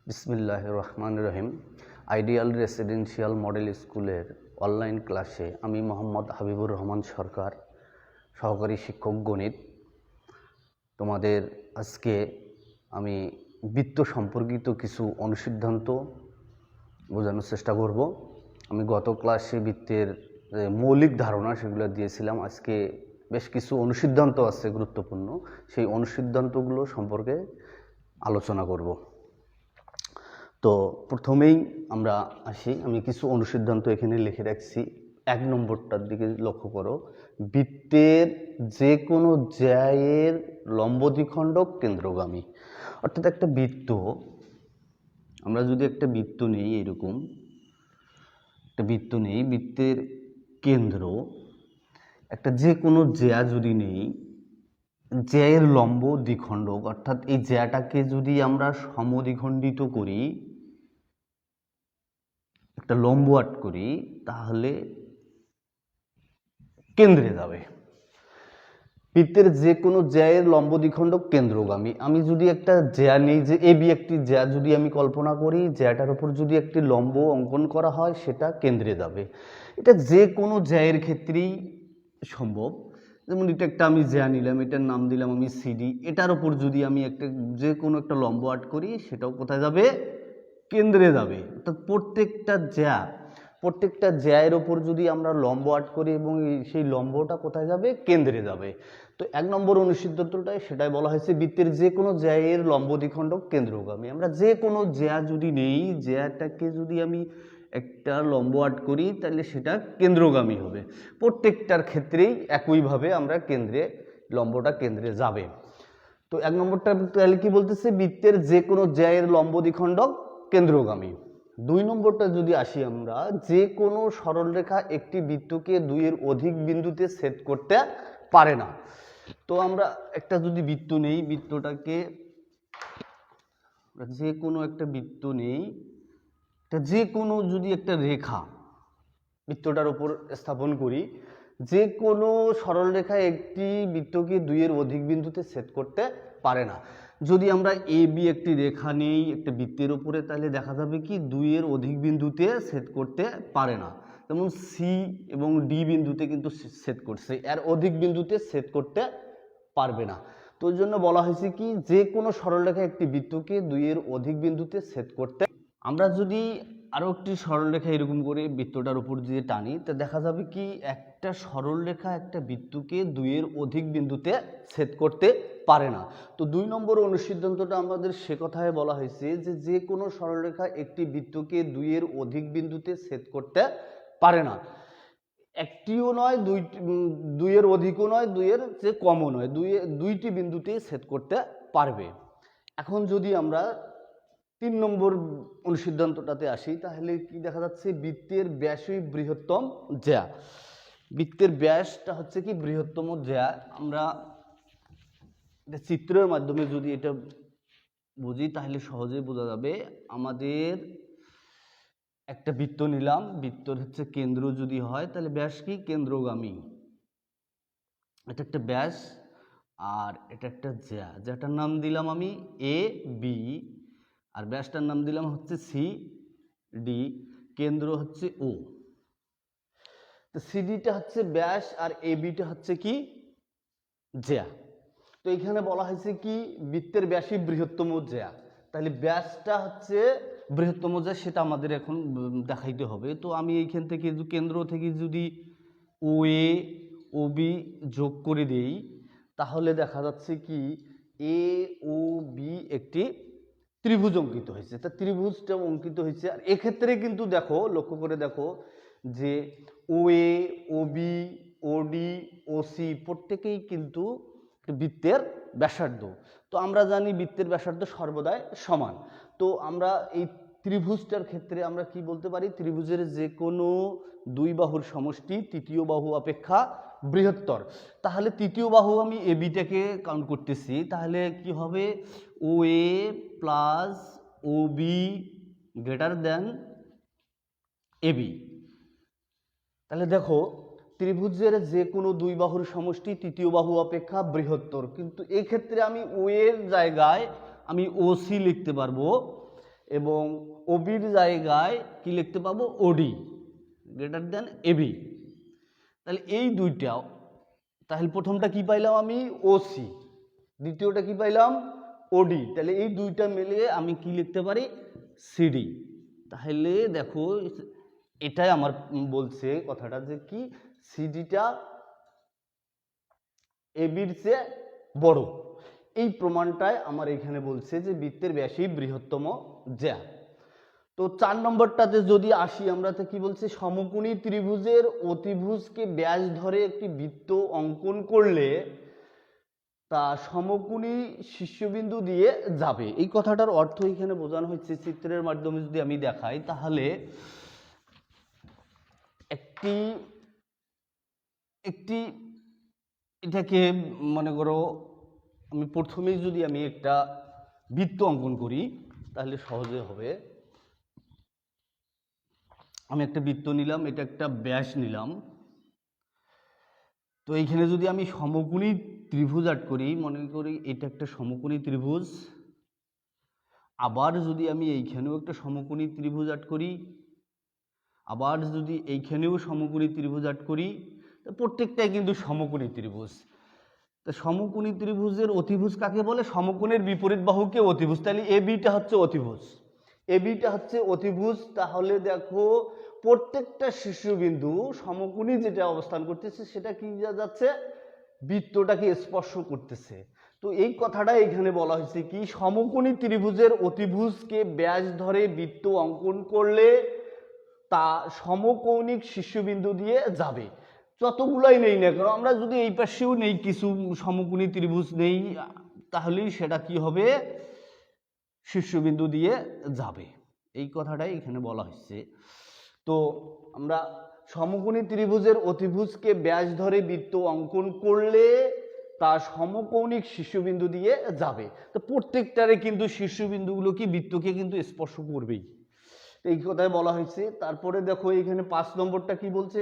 বিসমিল্লাহির রহমানির রহিম। Ideal residential model স্কুলের অনলাইন ক্লাসে আমি মোহাম্মদ হাবিবুর রহমান সরকার, সহকারী শিক্ষক গণিত। তোমাদের আজকে আমি বৃত্ত সম্পর্কিত কিছু অনুসিদ্ধান্ত বোঝানোর চেষ্টা করব। আমি গত ক্লাসে বৃত্তের মৌলিক ধারণা সেগুলো দিয়েছিলাম। আজকে বেশ কিছু অনুসিদ্ধান্ত আছে গুরুত্বপূর্ণ, সেই অনুসিদ্ধান্তগুলো সম্পর্কে আলোচনা করব। তো প্রথমেই আমরা আসি, আমি কিছু অনুসিদ্ধান্ত এখানে লিখে রাখছি। 1 নম্বরটার দিকে লক্ষ্য করো, বৃত্তের যে কোনো জ্যায়ের লম্ব দ্বিখণ্ডক কেন্দ্রগামী। অর্থাৎ একটা বৃত্ত, আমরা যদি একটা বৃত্ত নেই, এরকম একটা বৃত্ত নেই, বৃত্তের কেন্দ্র একটা যে কোনো জ্যা যদি নেই, জ্যায়ের লম্ব দ্বিখণ্ডক, অর্থাৎ এই জ্যাটাকে যদি আমরা সমদ্বিখণ্ডিত করি, একটা লম্ব আট করি, তাহলে কেন্দ্রে যাবে। বৃত্তের যে কোনো জ্যায়ের লম্ব দ্বিখণ্ডক কেন্দ্রগামী। আমি যদি একটা জ্যা নেই, যে এবি একটি জ্যা যদি আমি কল্পনা করি, জ্যাটার উপর যদি একটি লম্ব অঙ্কন করা হয়, সেটা কেন্দ্রে যাবে। এটা যে কোনো জ্যায়ের ক্ষেত্রেই সম্ভব। যেমন এটা একটা আমি জ্যা নিলাম, এটার নাম দিলাম আমি সিডি, এটার উপর যদি আমি একটা যে কোনো একটা লম্ব আট করি, সেটাও কোথায় যাবে? কেন্দ্রে যাবে। অর্থাৎ প্রত্যেকটা জ্যায়ের ওপর যদি আমরা লম্ব আট করি এবং সেই লম্বটা কোথায় যাবে? কেন্দ্রে যাবে। তো 1 নম্বর অনুসিদ্ধান্তটায় সেটাই বলা হয়েছে, বৃত্তের যে কোনো জ্যায়ের লম্ব দ্বিখণ্ডক কেন্দ্রগামী। আমরা যে কোনো জ্যা যদি নেই, জ্যাটাকে যদি আমি একটা লম্ব আট করি, তাহলে সেটা কেন্দ্রগামী হবে। প্রত্যেকটার ক্ষেত্রেই একইভাবে আমরা লম্বটা কেন্দ্রে যাবে। তো 1 নম্বরটা তাহলে কি বলতেছে? বৃত্তের যে কোনো জ্যায়ের লম্ব দ্বিখণ্ডক কেন্দ্রগামী। 2 নম্বরটা যদি আসি আমরা, যে কোনো সরলরেখা একটি বৃত্তকে 2 এর অধিক বিন্দুতে ছেদ করতে পারে না। তো আমরা একটা যদি বৃত্ত নেই, বৃত্তটাকে যে কোনো একটা বৃত্ত নেই, যে কোনো যদি একটা রেখা বৃত্তটার উপর স্থাপন করি, যে কোনো সরলরেখা একটি বৃত্তকে 2 এর অধিক বিন্দুতে ছেদ করতে পারে না। যদি আমরা এ বি একটি রেখা নেই একটা বৃত্তের উপরে, তাহলে দেখা যাবে কি 2 এর অধিক বিন্দুতে ছেদ করতে পারে না। যেমন সি এবং ডি বিন্দুতে কিন্তু ছেদ করছে, এর অধিক বিন্দুতে ছেদ করতে পারবে না। তো ওই জন্য বলা হয়েছে কি, যে কোনো সরলরেখা একটি বৃত্তকে 2 এর অধিক বিন্দুতে ছেদ করতে। আমরা যদি আরও একটি সরলরেখা এরকম করে বৃত্তটার উপর দিয়ে টানি, তা দেখা যাবে কি একটা সরলরেখা একটা বৃত্তকে 2 এর অধিক বিন্দুতে ছেদ করতে পারে না। তো 2 নম্বর অনুসিদ্ধান্তটা আমাদের সে কথায় বলা হয়েছে যে যে কোনো সরলরেখা একটি বৃত্তকে 2 এর অধিক বিন্দুতে ছেদ করতে পারে না। একটিও নয়, 2 এর অধিকও নয়, 2 এর যে কমও নয়, 2টি বিন্দুতেই ছেদ করতে পারবে। এখন যদি আমরা 3 নম্বর অনুসিদ্ধান্তটাতে আসি, তাহলে কি দেখা যাচ্ছে? বৃত্তের ব্যাসই বৃহত্তম জ্যা। বৃত্তের ব্যাসটা হচ্ছে কি বৃহত্তম জ্যা। আমরা এটা চিত্রের মাধ্যমে যদি এটা বুঝি, তাহলে সহজেই বোঝা যাবে। আমাদের একটা বৃত্ত নিলাম, বৃত্তর হচ্ছে কেন্দ্র যদি হয়, তাহলে ব্যাস কি? কেন্দ্রগামী। এটা একটা ব্যাস আর এটা একটা জ্যা, যেটার নাম দিলাম আমি এ বি, আর ব্যাসটার নাম দিলাম হচ্ছে সি ডি, কেন্দ্র হচ্ছে ও। তো সিডিটা হচ্ছে ব্যাস আর এ বিটা হচ্ছে কি? জ্যা। তো এখানে বলা হয়েছে কি বৃত্তের ব্যাসই বৃহত্তম জ্যা, তাহলে ব্যাসটা হচ্ছে বৃহত্তম জ্যা, সেটা আমাদের এখন দেখাইতে হবে। তো আমি এইখান থেকে কেন্দ্র থেকে যদি ও এ ও বি যোগ করে দেই, তাহলে দেখা যাচ্ছে কি এ ও বি একটি ত্রিভুজ অঙ্কিত হয়েছে। তা ত্রিভুজটা অঙ্কিত হয়েছে, আর এক্ষেত্রে কিন্তু দেখো, লক্ষ্য করে দেখো যে ও এ ও বি ও ডি ও সি প্রত্যেকেই কিন্তু বৃত্তের ব্যাসার্ধ। তো আমরা জানি বৃত্তের ব্যাসার্ধ সর্বদাই সমান। তো আমরা এই ত্রিভুজটার ক্ষেত্রে আমরা কি বলতে পারি? ত্রিভুজের যে কোনো 2 বাহুর সমষ্টি তৃতীয় বাহু অপেক্ষা বৃহত্তর। তাহলে তৃতীয় বাহু আমি এ বিটাকে কাউন্ট করতেছি, তাহলে কি হবে? ও এ plus O B greater than A B. তাহলে দেখো, ত্রিভুজের যে কোনো 2 বাহুর সমষ্টি তৃতীয় বাহু অপেক্ষা বৃহত্তর, কিন্তু এই ক্ষেত্রে আমি ও এর জায়গায় আমি ও সি লিখতে পারবো এবং ওবির জায়গায় কি লিখতে পাবো, ওডি গ্রেটার দেন এবি। তাহলে এই দুইটা, তাহলে প্রথমটা কি পাইলাম আমি, ওসি, দ্বিতীয়টা কি পাইলাম, ওডি। তাহলে এই দুইটা মিলিয়ে আমি কি লিখতে পারি, সিডি। তাহলে দেখো এটাই আমার বলছে কথাটা যে কি, সিডিটা এবির চেয়ে বড়। এই প্রমাণটাই আমার এখানে বলছে যে বৃত্তের ব্যাসই বৃহত্তম জ্যা। তো 4 নম্বরটাতে যদি আসি আমরা, তো কি বলছে, সমকোণী ত্রিভুজের অতিভুজকে ব্যাস ধরে একটি বৃত্ত অঙ্কন করলে তা সমকোণী শীর্ষবিন্দু দিয়ে যাবে। এই কথাটার অর্থ এখানে বোঝানো হচ্ছে, চিত্রের মাধ্যমে যদি আমি দেখাই তাহলে একটি এটাকে মনে করো, আমি প্রথমেই যদি আমি একটা বৃত্ত অঙ্কন করি তাহলে সহজে হবে। আমি একটা বৃত্ত নিলাম, এটা একটা ব্যাস নিলাম। তো এইখানে যদি আমি সমকোণী ত্রিভুজ আর্ট করি, মনে করি এটা একটা সমকোণী ত্রিভুজ, আবার যদি আমি এইখানেও একটা সমকোণী ত্রিভুজ আর্ট করি, আবার যদি এইখানেও সমকোণী ত্রিভুজ আর্ট করি, প্রত্যেকটাই কিন্তু সমকোণী ত্রিভুজ। তো সমকোণী ত্রিভুজের অতিভুজ কাকে বলে, সমকোণের বিপরীত বাহুকে অতিভুজ। তাহলে এ বিটা হচ্ছে অতিভুজ, এ বিটা হচ্ছে অতিভুজ। তাহলে দেখো প্রত্যেকটা শীর্ষবিন্দু সমকোণী যেটা অবস্থান করতেছে সেটা কি যাচ্ছে, বৃত্তটাকে স্পর্শ করতেছে। তো এই কথাটা এখানে বলা হয়েছে কি, সমকোণী ত্রিভুজের অতিভুজকে ব্যাস ধরে বৃত্ত অঙ্কন করলে তা সমকৌণিক শীর্ষবিন্দু দিয়ে যাবে। যতগুলাই নেই না কেন, আমরা যদি এই পাশেও নেই কিছু সমকোণী ত্রিভুজ নেই, তাহলেই সেটা কি হবে, শীর্ষবিন্দু দিয়ে যাবে। এই কথাটাই এখানে বলা হচ্ছে। তো আমরা সমকোণী ত্রিভুজের অতিভুজকে ব্যাস ধরে বৃত্ত অঙ্কন করলে তা সমকৌণিক শীর্ষবিন্দু দিয়ে যাবে। তো প্রত্যেকটারে কিন্তু শীর্ষবিন্দুগুলো কি বৃত্তকে কিন্তু স্পর্শ করবেই, এই কথাই বলা হয়েছে। তারপরে দেখো এখানে 5 নম্বরটা কি বলছে,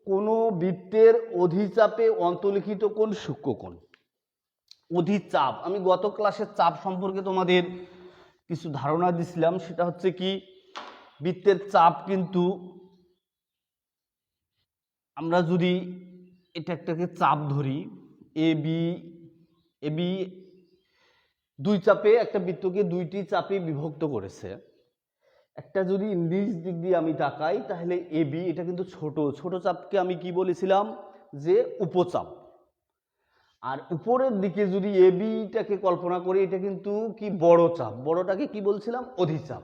কোনো বৃত্তের অধিচাপে অন্তর্লিখিত কোণ সূক্ষ্মকোণ। অধিচাপ, আমি গত ক্লাসে চাপ সম্পর্কে তোমাদের কিছু ধারণা দিছিলাম। সেটা হচ্ছে কি, বৃত্তের চাপ কিন্তু আমরা যদি এটা একটাকে চাপ ধরি, এ বি দুই চাপে একটা বৃত্তকে দুইটি চাপে বিভক্ত করেছে। একটা যদি নিচ দিক দিয়ে আমি তাকাই তাহলে এ বি, এটা কিন্তু ছোট চাপকে আমি কি বলেছিলাম, যে উপচাপ। আর উপরের দিকে যদি এ বিটাকে কল্পনা করি, এটা কিন্তু কি বড় চাপ, বড়টাকে কি বলছিলাম, অধিচাপ।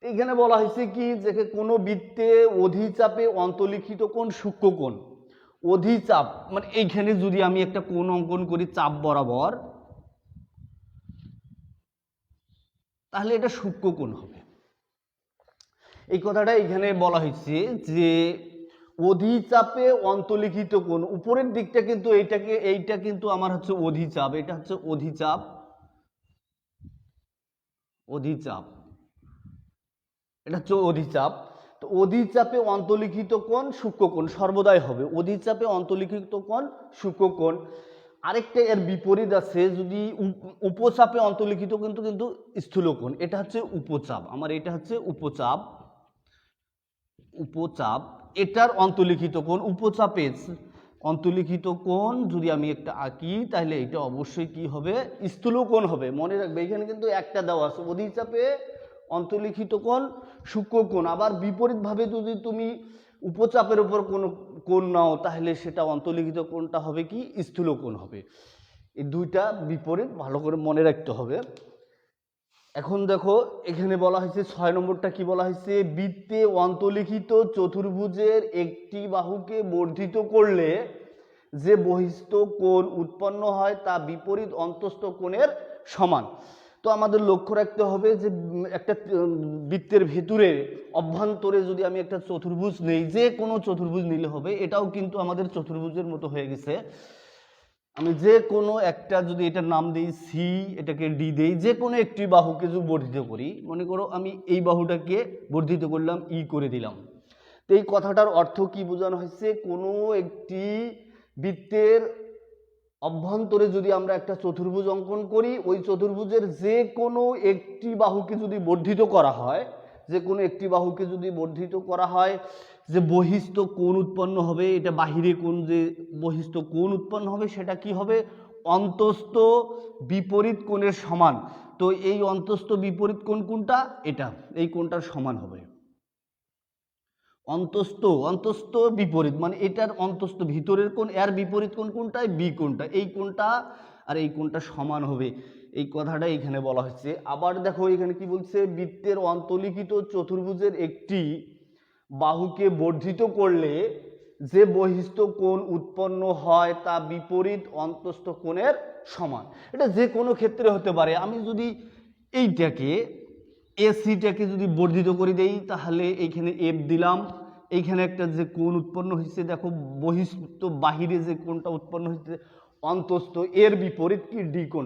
এখানে বলা হয়েছে কি, যে কোনো বৃত্তে অধিচাপে অন্তর্লিখিত কোণ সূক্ষ্মকোণ। অধিচাপ মানে এইখানে যদি আমি একটা কোণ অঙ্কন করি চাপ বরাবর, তাহলে এটা সূক্ষ্মকোণ হবে। এই কথাটা এখানে বলা হয়েছে যে অধিচাপে অন্তর্লিখিত কোণ, উপরের দিকটা কিন্তু এইটা কিন্তু আমার হচ্ছে অধিচাপ, এটা হচ্ছে অধিচাপ, এটা হচ্ছে অধিচাপ। তো অধিচাপে অন্তর্লিখিত কোণ সূক্ষ্মকোণ সর্বদাই হবে, অধিচাপে অন্তর্লিখিত কোণ সূক্ষ্মকোণ। আরেকটা এর বিপরীত আছে, যদি উপচাপে অন্তর্লিখিত কিন্তু স্থূলকোণ, এটা হচ্ছে উপচাপ, আমার এটা হচ্ছে উপচাপ, এটার অন্তর্লিখিত কোণ, উপচাপে অন্তর্লিখিত কোণ যদি আমি একটা আঁকি তাহলে এটা অবশ্যই কি হবে, স্থূলকোণ হবে। মনে রাখবে এখানে কিন্তু একটা দেওয়া আছে, অধিচাপে অন্তর্লিখিত কোণ সূক্ষ্মকোণ। আবার বিপরীতভাবে যদি তুমি উপচাপের উপর কোনো কোণ নাও তাহলে সেটা অন্তর্লিখিত কোণটা হবে কি, স্থূলকোণ হবে। এই দুইটা বিপরীত ভালো করে মনে রাখতে হবে। এখন দেখো এখানে বলা হয়েছে 6 নম্বরটা কি বলা হয়েছে, বৃত্তে অন্তর্লিখিত চতুর্ভুজের একটি বাহুকে বর্ধিত করলে যে বহিস্থ কোণ উৎপন্ন হয় তা বিপরীত অন্তস্থ কোণের সমান। তো আমাদের লক্ষ্য রাখতে হবে যে একটা বৃত্তের ভেতরে অভ্যন্তরে যদি আমি একটা চতুর্ভুজ নেই, যে কোনো চতুর্ভুজ নিলে হবে, এটাও কিন্তু আমাদের চতুর্ভুজের মতো হয়ে গেছে। আমি যে কোনো একটা যদি এটার নাম দিই সি, এটাকে ডি দেই, যে কোনো একটি বাহুকে যদি বর্ধিত করি, মনে করো আমি এই বাহুটাকে বর্ধিত করলাম, ই করে দিলাম। তো এই কথাটার অর্থ কি বোঝানো হয়েছে, কোনো একটি বৃত্তের অভ্যন্তরে যদি আমরা একটা চতুর্ভুজ অঙ্কন করি, ওই চতুর্ভুজের যে কোনো একটি বাহুকে যদি বর্ধিত করা হয়, যে কোনো একটি বাহুকে যদি বর্ধিত করা হয়, যে বহিস্থ কোণ উৎপন্ন হবে, এটা বাহিরে কোণ, যে বহিস্থ কোণ উৎপন্ন হবে সেটা কি হবে? অন্তস্থ বিপরীত কোণের সমান। তো এই অন্তস্থ বিপরীত কোণ কোনটা? এটা, এই কোণটার সমান হবে। অন্তস্থ বিপরীত মানে এটার অন্তস্থ ভিতরের কোণ, এর বিপরীত কোণ কোনটা? বি কোণটা। এই কোণটা আর এই কোণটা সমান হবে, এই কথাটা এখানে বলা হচ্ছে। আবার দেখো এখানে কি বলছে, বৃত্তের অন্তর্লিখিত চতুর্ভুজের একটি বাহুকে বর্ধিত করলে যে বহিস্থ কোণ উৎপন্ন হয় তা বিপরীত অন্তস্থ কোণের সমান। এটা যে কোনো ক্ষেত্রে হতে পারে। আমি যদি এইটাকে এসিটাকে যদি বর্ধিত করে দেই, তাহলে এইখানে এফ দিলাম, এইখানে একটা যে কোণ উৎপন্ন হয়েছে, দেখো বহিস্থ বাহিরে যে কোণটা উৎপন্ন হয়েছে অন্তস্থ, এর বিপরীত কি? ডি কোণ।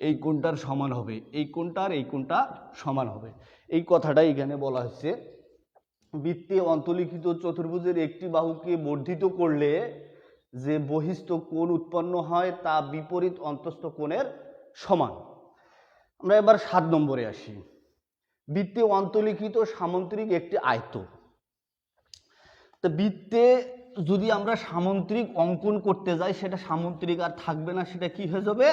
এই কোণটার সমান হবে, এই কোণটা আর এই কোণটা সমান হবে। এই কথাটা এখানে বলা হচ্ছে। বৃত্তে অন্তর্লিখিত চতুর্ভুজের একটি বাহুকে বর্ধিত করলে যে বহিস্থ কোণ উৎপন্ন হয় তা বিপরীত অন্তস্থ কোণের সমান। আমরা এবার 7 নম্বরে আসি। বৃত্তে অন্তর্লিখিত সামন্তরিক একটি আয়ত। তো বৃত্তে যদি আমরা সামন্তরিক অঙ্কন করতে যাই, সেটা সামন্তরিক আর থাকবে না, সেটা কি হয়ে যাবে?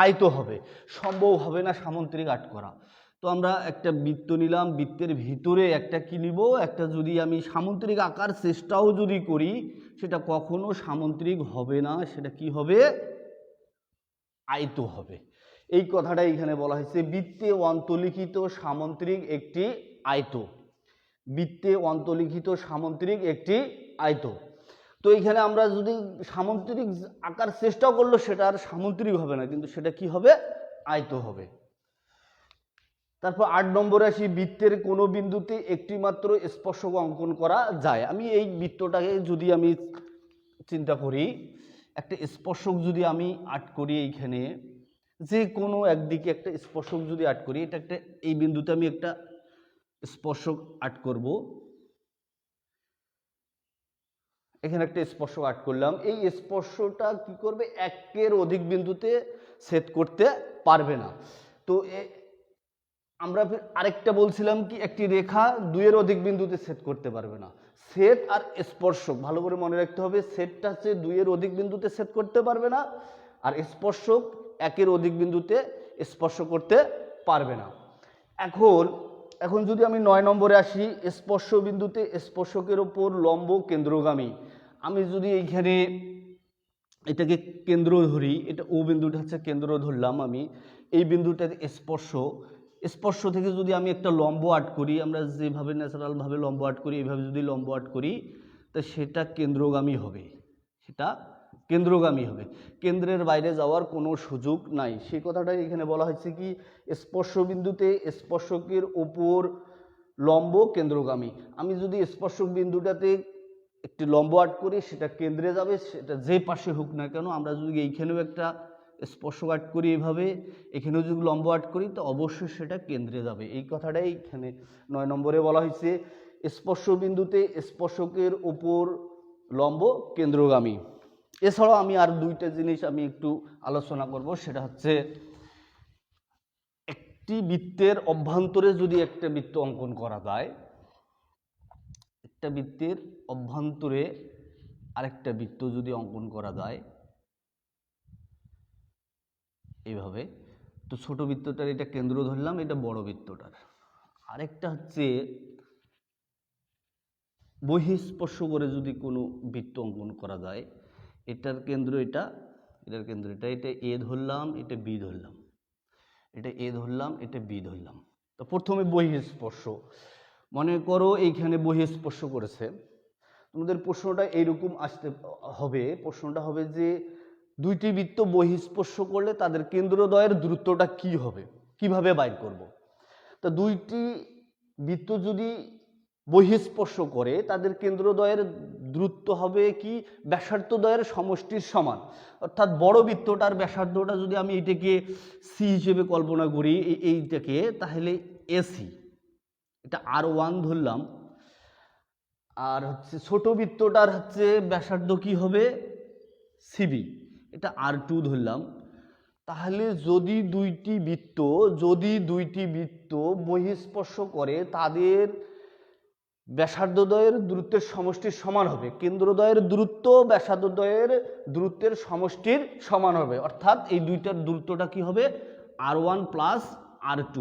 আয়ত হবে। সম্ভব হবে না সামন্তরিক আর্ট করা। তো আমরা একটা বৃত্ত নিলাম, বৃত্তের ভিতরে একটা কি নিব? একটা যদি আমি সামন্তরিক আঁকার চেষ্টাও যদি করি, সেটা কখনো সামন্তরিক হবে না, সেটা কি হবে? আয়ত হবে। এই কথাটা এখানে বলা হয়েছে, বৃত্তে অন্তর্লিখিত সামন্তরিক একটি আয়ত। বৃত্তে অন্তর্লিখিত সামন্তরিক একটি আয়ত। তো এখানে আমরা যদি সামন্তরিক আঁকার চেষ্টা করলো, সেটা আর সামন্তরিক হবে না, কিন্তু সেটা কি হবে? আয়ত হবে। তারপর 8 নম্বরে আসি, বৃত্তের কোনো বিন্দুতে একটি মাত্র স্পর্শক অঙ্কন করা যায়। আমি এই বৃত্তটাকে যদি আমি চিন্তা করি, একটা স্পর্শক যদি আমি আর্ট করি, এইখানে যে কোনো একদিকে একটা স্পর্শক যদি আর্ট করি, এটা একটা, এই বিন্দুতে আমি একটা স্পর্শক আর্ট করব, এখানে একটা স্পর্শক আর্ট করলাম। এই স্পর্শটা কি করবে? একের অধিক বিন্দুতে ছেদ করতে পারবে না। তো আমরা আরেকটা বলছিলাম কি, একটি রেখা দুইয়ের অধিক বিন্দুতে ছেদ করতে পারবে না। ছেদ আর স্পর্শক ভালো করে মনে রাখতে হবে। ছেদটা হচ্ছে দুইয়ের অধিক বিন্দুতে ছেদ করতে পারবে না, আর স্পর্শক একের অধিক বিন্দুতে স্পর্শ করতে পারবে না। এখন যদি আমি 9 নম্বরে আসি, স্পর্শ বিন্দুতে স্পর্শকের ওপর লম্ব কেন্দ্রগামী। আমি যদি এইখানে এটাকে কেন্দ্র ধরি, এটা ও বিন্দুটা হচ্ছে কেন্দ্র ধরলাম আমি, এই বিন্দুটার স্পর্শ থেকে যদি আমি একটা লম্ব আর্ট করি, আমরা যেভাবে ন্যাচারালভাবে লম্ব আর্ট করি, এইভাবে যদি লম্ব আর্ট করি, তো সেটা কেন্দ্রগামী হবে, সেটা কেন্দ্রগামী হবে। কেন্দ্রের বাইরে যাওয়ার কোনো সুযোগ নাই। সেই কথাটাই এখানে বলা হয়েছে কি, স্পর্শ বিন্দুতে স্পর্শকের ওপর লম্ব কেন্দ্রগামী। আমি যদি স্পর্শক বিন্দুটাতে একটি লম্ব আর্ট করি, সেটা কেন্দ্রে যাবে, সেটা যে পাশে হোক না কেন। আমরা যদি এইখানেও একটা স্পর্শক আর্ট করি এভাবে, এখানেও যদি লম্ব আর্ট করি, তো অবশ্যই সেটা কেন্দ্রে যাবে। এই কথাটাই এখানে 9 নম্বরে বলা হয়েছে, স্পর্শ বিন্দুতে স্পর্শকের ওপর লম্ব কেন্দ্রগামী। এছাড়াও আমি আর দুইটা জিনিস আমি একটু আলোচনা করব, সেটা হচ্ছে একটি বৃত্তের অভ্যন্তরে যদি একটা বৃত্ত অঙ্কন করা যায়, একটা বৃত্তের অভ্যন্তরে আরেকটা বৃত্ত যদি অঙ্কন করা যায় এইভাবে, তো ছোট বৃত্তটার এটা কেন্দ্র ধরলাম, এটা বড় বৃত্তটার। আরেকটা হচ্ছে বহিঃস্পর্শ করে যদি কোনো বৃত্ত অঙ্কন করা যায়, এটার কেন্দ্র এটা, এটার কেন্দ্র এটা, এটা এ ধরলাম, এটা বি ধরলাম, এটা এ ধরলাম, এটা বি ধরলাম। তো প্রথমে বহিঃস্পর্শ, মনে করো এইখানে বহিঃস্পর্শ করেছে। তোমাদের প্রশ্নটা এইরকম আসতে হবে, প্রশ্নটা হবে যে দুইটি বৃত্ত বহিঃস্পর্শ করলে তাদের কেন্দ্রদ্বয়ের দূরত্বটা কি হবে, কিভাবে বাইর করব। তো দুইটি বৃত্ত যদি বহিঃস্পর্শ করে, তাদের কেন্দ্রদ্বয়ের দূরত্ব হবে কি, ব্যাসার্ধদ্বয়ের সমষ্টির সমান। অর্থাৎ বড় বৃত্তটার ব্যাসার্ধটা যদি আমি এটাকে সি হিসেবে কল্পনা করি, এইটাকে, তাহলে এসি, এটা R1 ধরলাম। আর হচ্ছে ছোট বৃত্তটার হচ্ছে ব্যাসার্ধ কি হবে, সিবি, এটা R2 ধরলাম। তাহলে যদি দুইটি বৃত্ত বহিঃস্পর্শ করে তাদের ব্যাসার্ধদ্বয়ের দূরত্বের সমষ্টির সমান হবে। কেন্দ্রদ্বয়ের দূরত্ব ব্যাসার্ধদ্বয়ের দূরত্বের সমষ্টির সমান হবে, অর্থাৎ এই দুইটার দূরত্বটা কি হবে? R1 plus R2।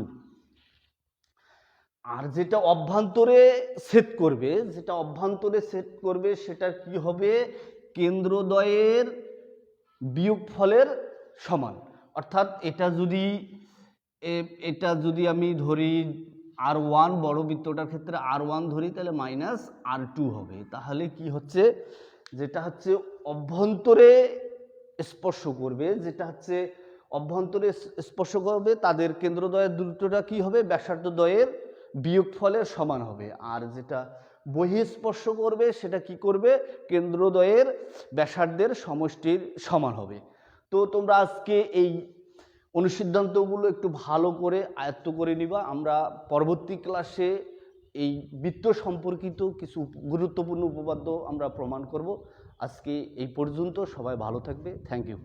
আর যেটা অভ্যন্তরে ছেদ করবে সেটা কি হবে? কেন্দ্রদ্বয়ের বিয়োগফলের সমান। অর্থাৎ এটা যদি আমি ধরি R1, বড় বৃত্তটার ক্ষেত্রে R1 ধরি, তাহলে মাইনাস R2 হবে। তাহলে কি হচ্ছে? যেটা হচ্ছে অভ্যন্তরে স্পর্শ করবে তাদের কেন্দ্রদ্বয়ের দূরত্বটা কি হবে? ব্যাসার্ধদ্বয়ের বিয়োগফলের সমান হবে। আর যেটা বহিঃস্পর্শ করবে সেটা কি করবে? কেন্দ্রদ্বয়ের ব্যাসার্ধের সমষ্টির সমান হবে। তো তোমরা আজকে এই অনুসিদ্ধান্তগুলো একটু ভালো করে আয়ত্ত করে নিবা। আমরা পরবর্তী ক্লাসে এই বৃত্ত সম্পর্কিত কিছু গুরুত্বপূর্ণ উপপাদ্য আমরা প্রমাণ করব। আজকে এই পর্যন্ত। সবাই ভালো থাকবে। Thank you.